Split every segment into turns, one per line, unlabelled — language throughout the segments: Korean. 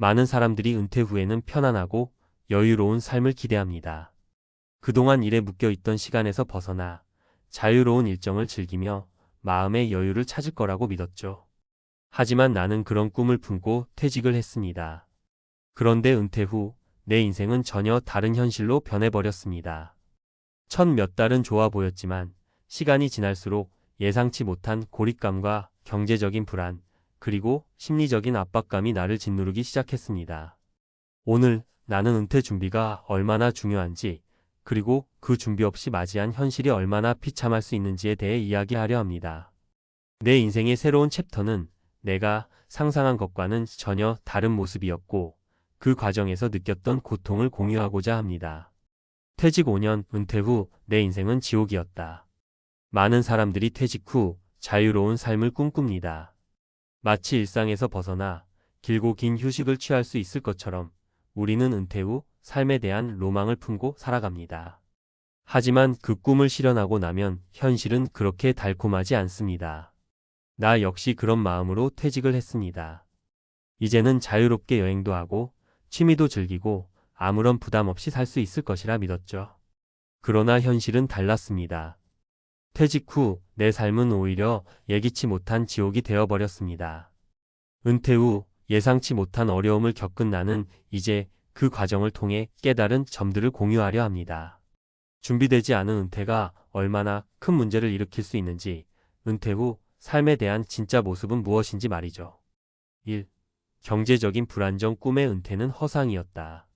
많은 사람들이 은퇴 후에는 편안하고 여유로운 삶을 기대합니다. 그동안 일에 묶여있던 시간에서 벗어나 자유로운 일정을 즐기며 마음의 여유를 찾을 거라고 믿었죠. 하지만 나는 그런 꿈을 품고 퇴직을 했습니다. 그런데 은퇴 후 내 인생은 전혀 다른 현실로 변해버렸습니다. 첫 몇 달은 좋아 보였지만 시간이 지날수록 예상치 못한 고립감과 경제적인 불안, 그리고 심리적인 압박감이 나를 짓누르기 시작했습니다. 오늘 나는 은퇴 준비가 얼마나 중요한지, 그리고 그 준비 없이 맞이한 현실이 얼마나 비참할 수 있는지에 대해 이야기하려 합니다. 내 인생의 새로운 챕터는 내가 상상한 것과는 전혀 다른 모습이었고, 그 과정에서 느꼈던 고통을 공유하고자 합니다. 퇴직 5년, 은퇴 후 내 인생은 지옥이었다. 많은 사람들이 퇴직 후 자유로운 삶을 꿈꿉니다. 마치 일상에서 벗어나 길고 긴 휴식을 취할 수 있을 것처럼 우리는 은퇴 후 삶에 대한 로망을 품고 살아갑니다. 하지만 그 꿈을 실현하고 나면 현실은 그렇게 달콤하지 않습니다. 나 역시 그런 마음으로 퇴직을 했습니다. 이제는 자유롭게 여행도 하고 취미도 즐기고 아무런 부담 없이 살 수 있을 것이라 믿었죠. 그러나 현실은 달랐습니다. 퇴직 후 내 삶은 오히려 예기치 못한 지옥이 되어버렸습니다. 은퇴 후 예상치 못한 어려움을 겪은 나는 이제 그 과정을 통해 깨달은 점들을 공유하려 합니다. 준비되지 않은 은퇴가 얼마나 큰 문제를 일으킬 수 있는지, 은퇴 후 삶에 대한 진짜 모습은 무엇인지 말이죠. 1. 경제적인 불안정. 꿈의 은퇴는 허상이었다.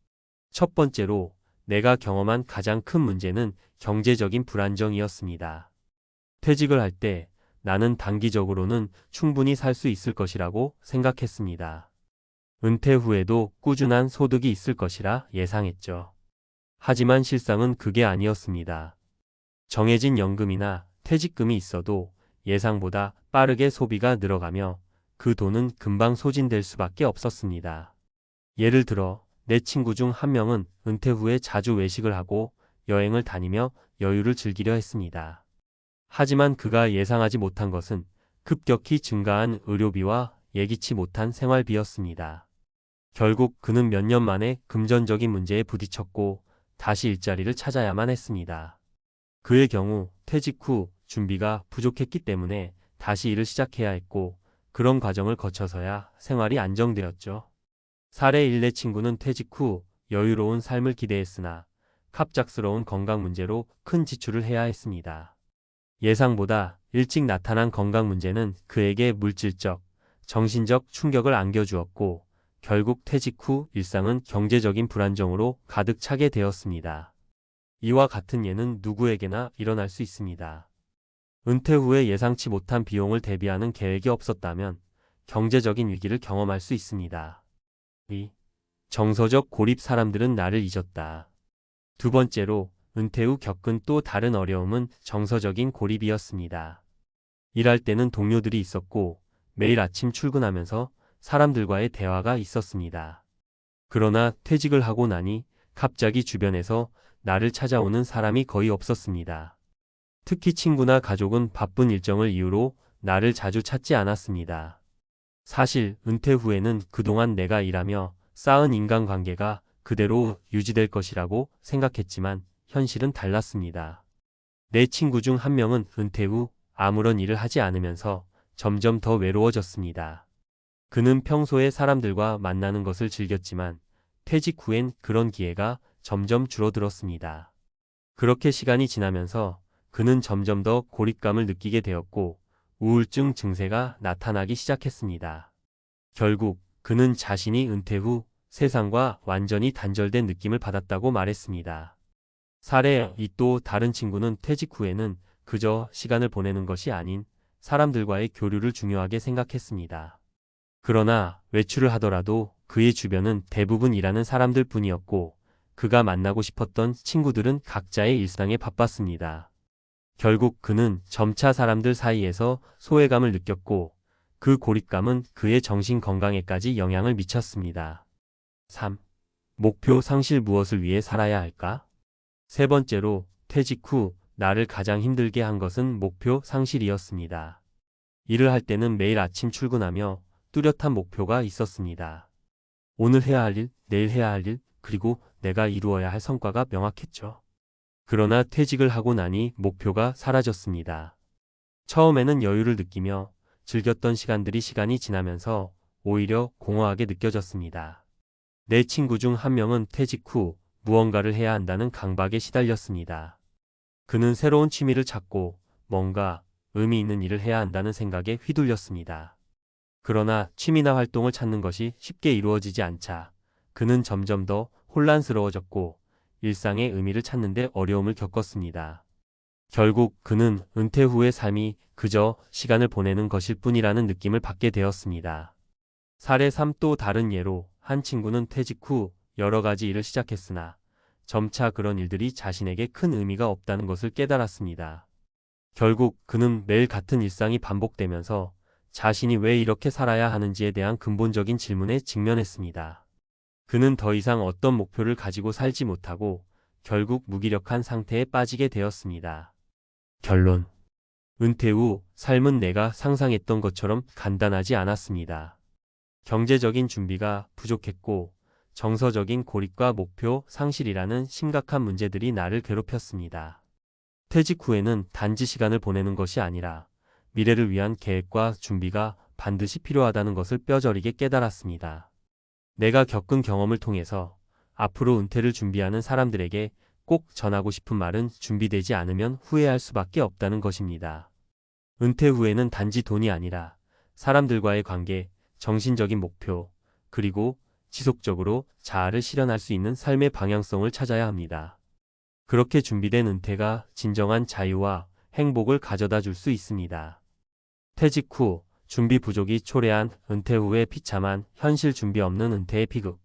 첫 번째로 내가 경험한 가장 큰 문제는 경제적인 불안정이었습니다. 퇴직을 할 때 나는 단기적으로는 충분히 살 수 있을 것이라고 생각했습니다. 은퇴 후에도 꾸준한 소득이 있을 것이라 예상했죠. 하지만 실상은 그게 아니었습니다. 정해진 연금이나 퇴직금이 있어도 예상보다 빠르게 소비가 늘어가며 그 돈은 금방 소진될 수밖에 없었습니다. 예를 들어 내 친구 중 한 명은 은퇴 후에 자주 외식을 하고 여행을 다니며 여유를 즐기려 했습니다. 하지만 그가 예상하지 못한 것은 급격히 증가한 의료비와 예기치 못한 생활비였습니다. 결국 그는 몇 년 만에 금전적인 문제에 부딪혔고 다시 일자리를 찾아야만 했습니다. 그의 경우 퇴직 후 준비가 부족했기 때문에 다시 일을 시작해야 했고, 그런 과정을 거쳐서야 생활이 안정되었죠. 사례 1. 내 친구는 퇴직 후 여유로운 삶을 기대했으나 갑작스러운 건강 문제로 큰 지출을 해야 했습니다. 예상보다 일찍 나타난 건강 문제는 그에게 물질적, 정신적 충격을 안겨주었고, 결국 퇴직 후 일상은 경제적인 불안정으로 가득 차게 되었습니다. 이와 같은 예는 누구에게나 일어날 수 있습니다. 은퇴 후에 예상치 못한 비용을 대비하는 계획이 없었다면 경제적인 위기를 경험할 수 있습니다. 2. 정서적 고립. 사람들은 나를 잊었다. 두 번째로 은퇴 후 겪은 또 다른 어려움은 정서적인 고립이었습니다. 일할 때는 동료들이 있었고 매일 아침 출근하면서 사람들과의 대화가 있었습니다. 그러나 퇴직을 하고 나니 갑자기 주변에서 나를 찾아오는 사람이 거의 없었습니다. 특히 친구나 가족은 바쁜 일정을 이유로 나를 자주 찾지 않았습니다. 사실 은퇴 후에는 그동안 내가 일하며 쌓은 인간관계가 그대로 유지될 것이라고 생각했지만 현실은 달랐습니다. 내 친구 중 한 명은 은퇴 후 아무런 일을 하지 않으면서 점점 더 외로워졌습니다. 그는 평소에 사람들과 만나는 것을 즐겼지만 퇴직 후엔 그런 기회가 점점 줄어들었습니다. 그렇게 시간이 지나면서 그는 점점 더 고립감을 느끼게 되었고 우울증 증세가 나타나기 시작했습니다. 결국 그는 자신이 은퇴 후 세상과 완전히 단절된 느낌을 받았다고 말했습니다. 사례 2. 또 다른 친구는 퇴직 후에는 그저 시간을 보내는 것이 아닌 사람들과의 교류를 중요하게 생각했습니다. 그러나 외출을 하더라도 그의 주변은 대부분 일하는 사람들 뿐이었고 그가 만나고 싶었던 친구들은 각자의 일상에 바빴습니다. 결국 그는 점차 사람들 사이에서 소외감을 느꼈고 그 고립감은 그의 정신 건강에까지 영향을 미쳤습니다. 3. 목표 상실. 무엇을 위해 살아야 할까? 세 번째로 퇴직 후 나를 가장 힘들게 한 것은 목표 상실이었습니다. 일을 할 때는 매일 아침 출근하며 뚜렷한 목표가 있었습니다. 오늘 해야 할 일, 내일 해야 할 일, 그리고 내가 이루어야 할 성과가 명확했죠. 그러나 퇴직을 하고 나니 목표가 사라졌습니다. 처음에는 여유를 느끼며 즐겼던 시간이 지나면서 오히려 공허하게 느껴졌습니다. 내 친구 중 한 명은 퇴직 후 무언가를 해야 한다는 강박에 시달렸습니다. 그는 새로운 취미를 찾고 뭔가 의미 있는 일을 해야 한다는 생각에 휘둘렸습니다. 그러나 취미나 활동을 찾는 것이 쉽게 이루어지지 않자 그는 점점 더 혼란스러워졌고 일상의 의미를 찾는 데 어려움을 겪었습니다. 결국 그는 은퇴 후의 삶이 그저 시간을 보내는 것일 뿐이라는 느낌을 받게 되었습니다. 사례 3 또 다른 예로 한 친구는 퇴직 후 여러 가지 일을 시작했으나 점차 그런 일들이 자신에게 큰 의미가 없다는 것을 깨달았습니다. 결국 그는 매일 같은 일상이 반복되면서 자신이 왜 이렇게 살아야 하는지에 대한 근본적인 질문에 직면했습니다. 그는 더 이상 어떤 목표를 가지고 살지 못하고 결국 무기력한 상태에 빠지게 되었습니다. 결론. 은퇴 후 삶은 내가 상상했던 것처럼 간단하지 않았습니다. 경제적인 준비가 부족했고 정서적인 고립과 목표 상실이라는 심각한 문제들이 나를 괴롭혔습니다. 퇴직 후에는 단지 시간을 보내는 것이 아니라 미래를 위한 계획과 준비가 반드시 필요하다는 것을 뼈저리게 깨달았습니다. 내가 겪은 경험을 통해서 앞으로 은퇴를 준비하는 사람들에게 꼭 전하고 싶은 말은 준비되지 않으면 후회할 수밖에 없다는 것입니다. 은퇴 후에는 단지 돈이 아니라 사람들과의 관계, 정신적인 목표, 그리고 지속적으로 자아를 실현할 수 있는 삶의 방향성을 찾아야 합니다. 그렇게 준비된 은퇴가 진정한 자유와 행복을 가져다 줄 수 있습니다. 퇴직 후 준비 부족이 초래한 은퇴 후의 비참한 현실 준비 없는 은퇴의 비극.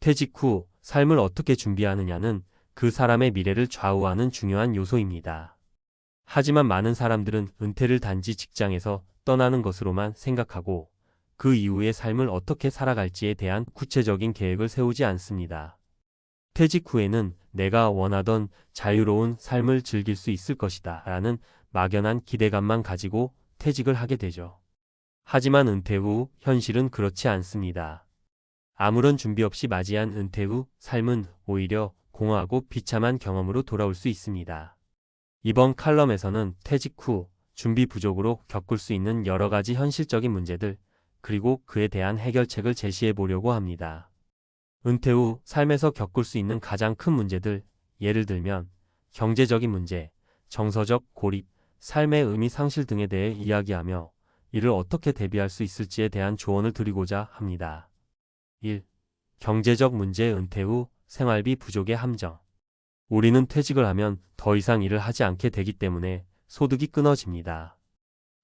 퇴직 후 삶을 어떻게 준비하느냐는 그 사람의 미래를 좌우하는 중요한 요소입니다. 하지만 많은 사람들은 은퇴를 단지 직장에서 떠나는 것으로만 생각하고 그 이후의 삶을 어떻게 살아갈지에 대한 구체적인 계획을 세우지 않습니다. 퇴직 후에는 내가 원하던 자유로운 삶을 즐길 수 있을 것이다 라는 막연한 기대감만 가지고 퇴직을 하게 되죠. 하지만 은퇴 후 현실은 그렇지 않습니다. 아무런 준비 없이 맞이한 은퇴 후 삶은 오히려 공허하고 비참한 경험으로 돌아올 수 있습니다. 이번 칼럼에서는 퇴직 후 준비 부족으로 겪을 수 있는 여러 가지 현실적인 문제들, 그리고 그에 대한 해결책을 제시해 보려고 합니다. 은퇴 후 삶에서 겪을 수 있는 가장 큰 문제들, 예를 들면 경제적인 문제, 정서적 고립, 삶의 의미 상실 등에 대해 이야기하며 이를 어떻게 대비할 수 있을지에 대한 조언을 드리고자 합니다. 1. 경제적 문제 은퇴 후 생활비 부족의 함정. 우리는 퇴직을 하면 더 이상 일을 하지 않게 되기 때문에 소득이 끊어집니다.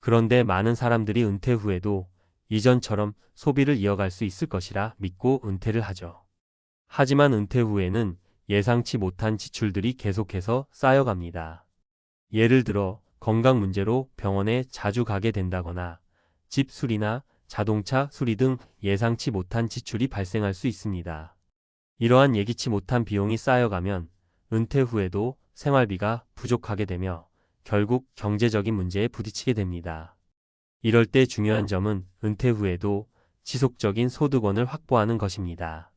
그런데 많은 사람들이 은퇴 후에도 이전처럼 소비를 이어갈 수 있을 것이라 믿고 은퇴를 하죠. 하지만 은퇴 후에는 예상치 못한 지출들이 계속해서 쌓여갑니다. 예를 들어 건강 문제로 병원에 자주 가게 된다거나 집 수리나 자동차 수리 등 예상치 못한 지출이 발생할 수 있습니다. 이러한 예기치 못한 비용이 쌓여가면 은퇴 후에도 생활비가 부족하게 되며 결국 경제적인 문제에 부딪히게 됩니다. 이럴 때 중요한 점은 은퇴 후에도 지속적인 소득원을 확보하는 것입니다.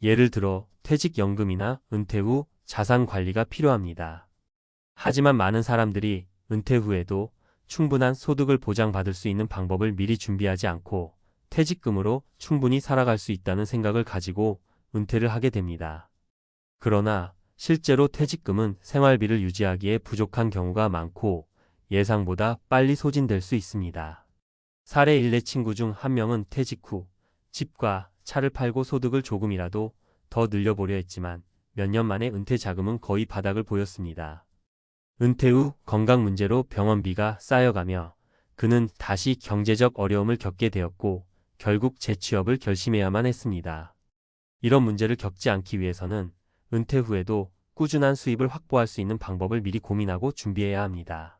예를 들어 퇴직연금이나 은퇴 후 자산 관리가 필요합니다. 하지만 많은 사람들이 은퇴 후에도 충분한 소득을 보장받을 수 있는 방법을 미리 준비하지 않고 퇴직금으로 충분히 살아갈 수 있다는 생각을 가지고 은퇴를 하게 됩니다. 그러나 실제로 퇴직금은 생활비를 유지하기에 부족한 경우가 많고 예상보다 빨리 소진될 수 있습니다. 사례 1 내 친구 중 한 명은 퇴직 후 집과 차를 팔고 소득을 조금이라도 더 늘려보려 했지만 몇 년 만에 은퇴 자금은 거의 바닥을 보였습니다. 은퇴 후 건강 문제로 병원비가 쌓여가며 그는 다시 경제적 어려움을 겪게 되었고 결국 재취업을 결심해야만 했습니다. 이런 문제를 겪지 않기 위해서는 은퇴 후에도 꾸준한 수입을 확보할 수 있는 방법을 미리 고민하고 준비해야 합니다.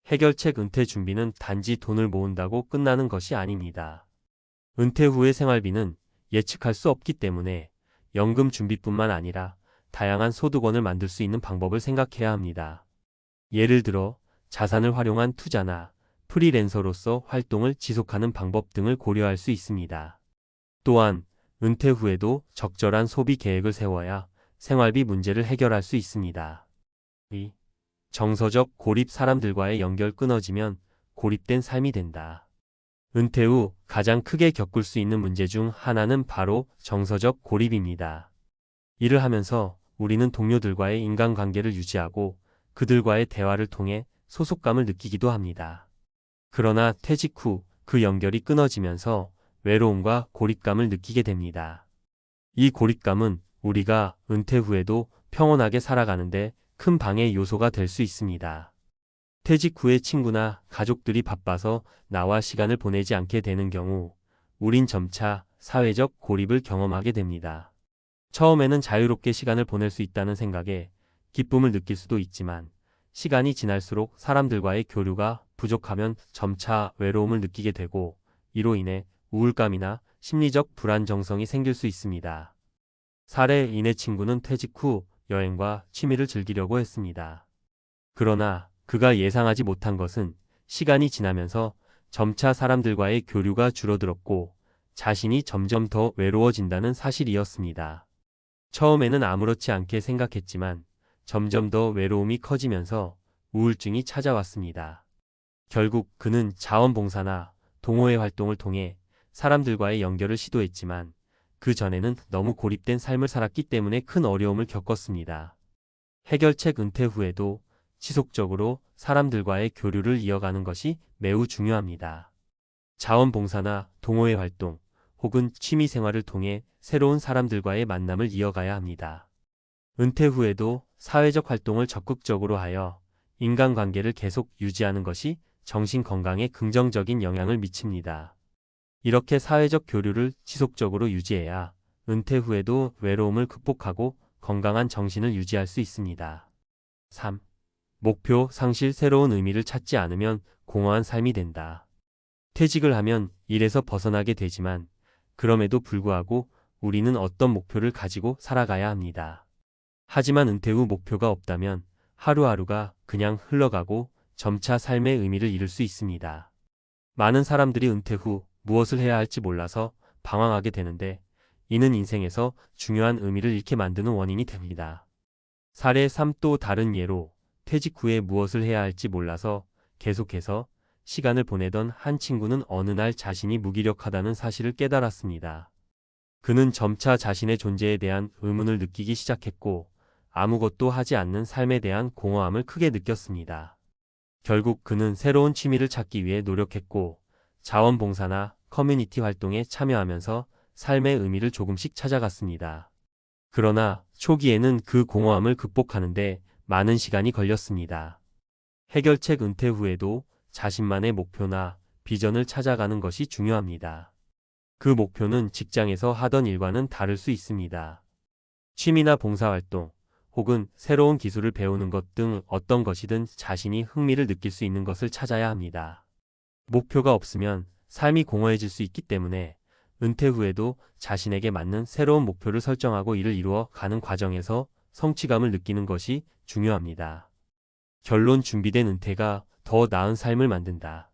해결책 은퇴 준비는 단지 돈을 모은다고 끝나는 것이 아닙니다. 은퇴 후의 생활비는 예측할 수 없기 때문에 연금 준비뿐만 아니라 다양한 소득원을 만들 수 있는 방법을 생각해야 합니다. 예를 들어 자산을 활용한 투자나 프리랜서로서 활동을 지속하는 방법 등을 고려할 수 있습니다. 또한 은퇴 후에도 적절한 소비 계획을 세워야 생활비 문제를 해결할 수 있습니다. 2. 정서적 고립. 사람들과의 연결 끊어지면 고립된 삶이 된다. 은퇴 후 가장 크게 겪을 수 있는 문제 중 하나는 바로 정서적 고립입니다. 일을 하면서 우리는 동료들과의 인간관계를 유지하고 그들과의 대화를 통해 소속감을 느끼기도 합니다. 그러나 퇴직 후 그 연결이 끊어지면서 외로움과 고립감을 느끼게 됩니다. 이 고립감은 우리가 은퇴 후에도 평온하게 살아가는데 큰 방해 요소가 될 수 있습니다. 퇴직 후에 친구나 가족들이 바빠서 나와 시간을 보내지 않게 되는 경우 우린 점차 사회적 고립을 경험하게 됩니다. 처음에는 자유롭게 시간을 보낼 수 있다는 생각에 기쁨을 느낄 수도 있지만 시간이 지날수록 사람들과의 교류가 부족하면 점차 외로움을 느끼게 되고 이로 인해 우울감이나 심리적 불안정성이 생길 수 있습니다. 사례인의 친구는 퇴직 후 여행과 취미를 즐기려고 했습니다. 그러나 그가 예상하지 못한 것은 시간이 지나면서 점차 사람들과의 교류가 줄어들었고 자신이 점점 더 외로워진다는 사실이었습니다. 처음에는 아무렇지 않게 생각했지만 점점 더 외로움이 커지면서 우울증이 찾아왔습니다. 결국 그는 자원봉사나 동호회 활동을 통해 사람들과의 연결을 시도했지만 그 전에는 너무 고립된 삶을 살았기 때문에 큰 어려움을 겪었습니다. 해결책. 은퇴 후에도 지속적으로 사람들과의 교류를 이어가는 것이 매우 중요합니다. 자원봉사나 동호회 활동 혹은 취미 생활을 통해 새로운 사람들과의 만남을 이어가야 합니다. 은퇴 후에도 사회적 활동을 적극적으로 하여 인간관계를 계속 유지하는 것이 정신 건강에 긍정적인 영향을 미칩니다. 이렇게 사회적 교류를 지속적으로 유지해야 은퇴 후에도 외로움을 극복하고 건강한 정신을 유지할 수 있습니다. 3. 목표 상실. 새로운 의미를 찾지 않으면 공허한 삶이 된다. 퇴직을 하면 일에서 벗어나게 되지만 그럼에도 불구하고 우리는 어떤 목표를 가지고 살아가야 합니다. 하지만 은퇴 후 목표가 없다면 하루하루가 그냥 흘러가고 점차 삶의 의미를 잃을 수 있습니다. 많은 사람들이 은퇴 후 무엇을 해야 할지 몰라서 방황하게 되는데 이는 인생에서 중요한 의미를 잃게 만드는 원인이 됩니다. 사례 3. 또 다른 예로 퇴직 후에 무엇을 해야 할지 몰라서 계속해서 시간을 보내던 한 친구는 어느 날 자신이 무기력하다는 사실을 깨달았습니다. 그는 점차 자신의 존재에 대한 의문을 느끼기 시작했고 아무것도 하지 않는 삶에 대한 공허함을 크게 느꼈습니다. 결국 그는 새로운 취미를 찾기 위해 노력했고 자원봉사나 커뮤니티 활동에 참여하면서 삶의 의미를 조금씩 찾아갔습니다. 그러나 초기에는 그 공허함을 극복하는데 많은 시간이 걸렸습니다. 해결책. 은퇴 후에도 자신만의 목표나 비전을 찾아가는 것이 중요합니다. 그 목표는 직장에서 하던 일과는 다를 수 있습니다. 취미나 봉사활동, 혹은 새로운 기술을 배우는 것 등 어떤 것이든 자신이 흥미를 느낄 수 있는 것을 찾아야 합니다. 목표가 없으면 삶이 공허해질 수 있기 때문에 은퇴 후에도 자신에게 맞는 새로운 목표를 설정하고 이를 이루어 가는 과정에서 성취감을 느끼는 것이 중요합니다. 결론. 준비된 은퇴가 더 나은 삶을 만든다.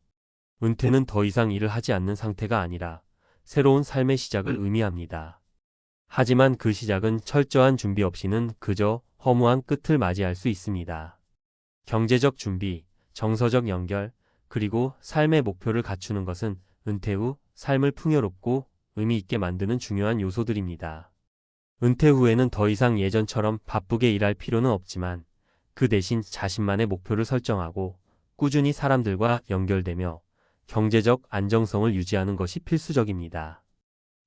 은퇴는 더 이상 일을 하지 않는 상태가 아니라 새로운 삶의 시작을 의미합니다. 하지만 그 시작은 철저한 준비 없이는 그저 허무한 끝을 맞이할 수 있습니다. 경제적 준비, 정서적 연결, 그리고 삶의 목표를 갖추는 것은 은퇴 후 삶을 풍요롭고 의미 있게 만드는 중요한 요소들입니다. 은퇴 후에는 더 이상 예전처럼 바쁘게 일할 필요는 없지만 그 대신 자신만의 목표를 설정하고 꾸준히 사람들과 연결되며 경제적 안정성을 유지하는 것이 필수적입니다.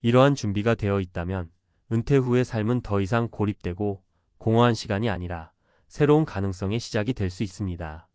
이러한 준비가 되어 있다면 은퇴 후의 삶은 더 이상 고립되고 공허한 시간이 아니라 새로운 가능성의 시작이 될 수 있습니다.